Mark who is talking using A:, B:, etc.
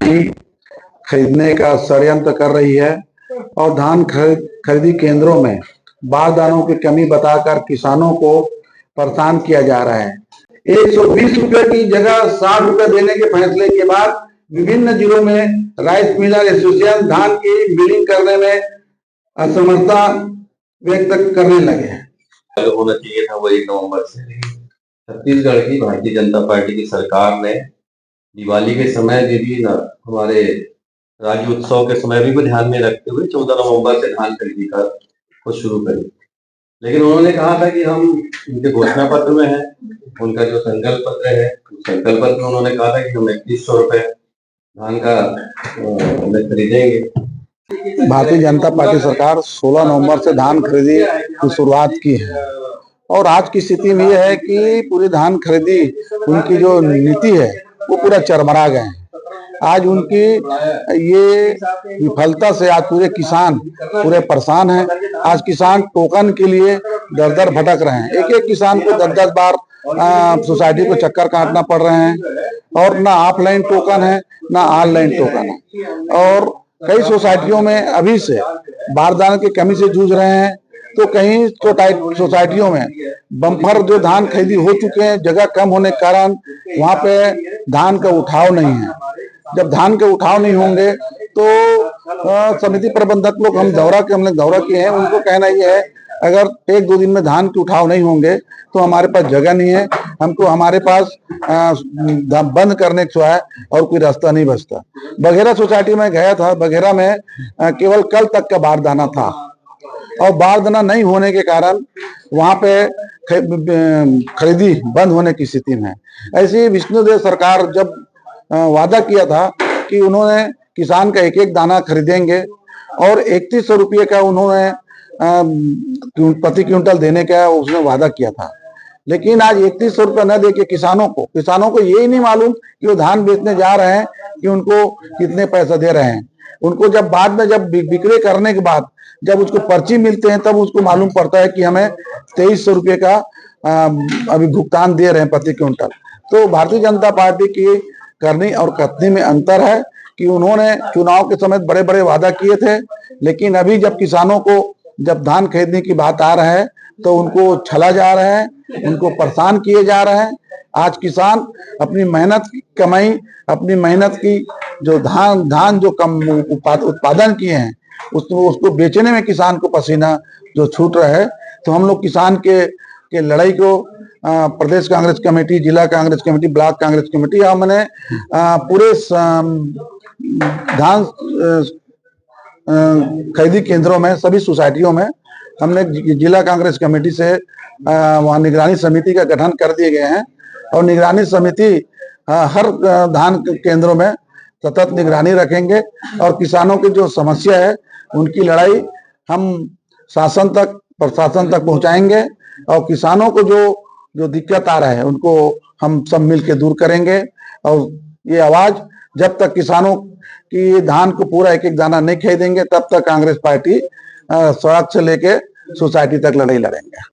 A: की खरीदने का षड्यंत्र कर रही है और धान खरीदी केंद्रों में बारदानों की कमी बताकर किसानों को परेशान किया जा रहा है। 120 रुपए की जगह 60 रुपए देने के फैसले के बाद विभिन्न जिलों में राइस मिलर एसोसिएशन धान की मिलिंग करने में असमर्थता व्यक्त करने लगे हैं।
B: होना चाहिए था वो 1 नवंबर से। छत्तीसगढ़ की भारतीय जनता पार्टी की सरकार ने दिवाली के समय भी हमारे राज्य उत्सव के समय भी ध्यान में रखते हुए 14 नवंबर से धान खरीदी का को शुरू करी। लेकिन उन्होंने कहा था कि हम उनके घोषणा पत्र में है, उनका जो संकल्प पत्र है, संकल्प पत्र में उन्होंने कहा था कि हम 3100 रुपए धान का खरीदेंगे।
A: भारतीय जनता पार्टी सरकार 16 नवंबर से धान खरीदी की शुरुआत की है और आज की स्थिति में यह है कि पूरी धान खरीदी उनकी जो नीति है वो पूरा चरमरा गए हैं। आज उनकी ये विफलता से आज पूरे किसान पूरे परेशान हैं। आज किसान टोकन के लिए दर दर भटक रहे हैं। एक एक किसान को 10-10 बार सोसाइटी को चक्कर काटना पड़ रहे हैं और ना ऑफलाइन टोकन है ना ऑनलाइन टोकन है। और कई सोसाइटियों में अभी से बारदाने की कमी से जूझ रहे हैं, तो कहीं सोसाइटियों में बम्पर जो धान खरीदी हो चुके हैं, जगह कम होने के कारण वहां पे धान का उठाव नहीं है। जब धान के उठाव नहीं होंगे तो समिति प्रबंधक लोग हमने दौरा किए हैं, उनको कहना यह है अगर 1-2 दिन में धान के उठाव नहीं होंगे तो हमारे पास जगह नहीं है, हमको हमारे पास बंद करने को है और कोई रास्ता नहीं बचता। बघेरा सोसाइटी में गया था, बघेरा में केवल कल तक का बारदाना था और बारदाना नहीं होने के कारण वहां पे खरीदी बंद होने की स्थिति में है। ऐसी विष्णुदेव सरकार जब वादा किया था कि उन्होंने किसान का एक एक दाना खरीदेंगे और 3100 रुपये का उन्होंने प्रति क्विंटल देने का उसने वादा किया था, लेकिन आज 3100 रुपये न देके किसानों को यही नहीं मालूम कि वो धान बेचने जा रहे हैं कि उनको कितने पैसा दे रहे हैं। उनको जब बाद में जब बिक्री करने के बाद जब उसको पर्ची मिलते हैं तब उसको मालूम पड़ता है कि हमें 2300 रुपये का अभी भुगतान दे रहे हैं प्रति क्विंटल। तो भारतीय जनता पार्टी की करनी और कथनी में अंतर है कि उन्होंने चुनाव के समय बड़े बड़े वादा किए थे, लेकिन अभी जब किसानों को जब धान खरीदने की बात आ रहा है तो उनको छला जा रहा है, उनको परेशान किए जा रहे हैं। आज किसान अपनी मेहनत की कमाई, अपनी मेहनत की जो धान जो कम उत्पादन किए हैं उसको बेचने में किसान को पसीना जो छूट रहा है। तो हम लोग किसान के लड़ाई को प्रदेश कांग्रेस कमेटी, जिला Congress committee, block Congress committee, हमने पूरे धान खरीदी केंद्रों में सभी सोसाइटियों में हमने जिला कांग्रेस कमेटी से वहाँ निगरानी समिति का गठन कर दिए गए हैं और निगरानी समिति हर धान केंद्रों में सतत निगरानी रखेंगे और किसानों की जो समस्या है उनकी लड़ाई हम प्रशासन तक पहुंचाएंगे और किसानों को जो दिक्कत आ रहा है उनको हम सब मिलकर दूर करेंगे। और ये आवाज जब तक किसानों की धान को पूरा एक एक दाना नहीं खरीदेंगे तब तक कांग्रेस पार्टी सड़क से लेके सोसाइटी तक लड़ाई लड़ेंगे।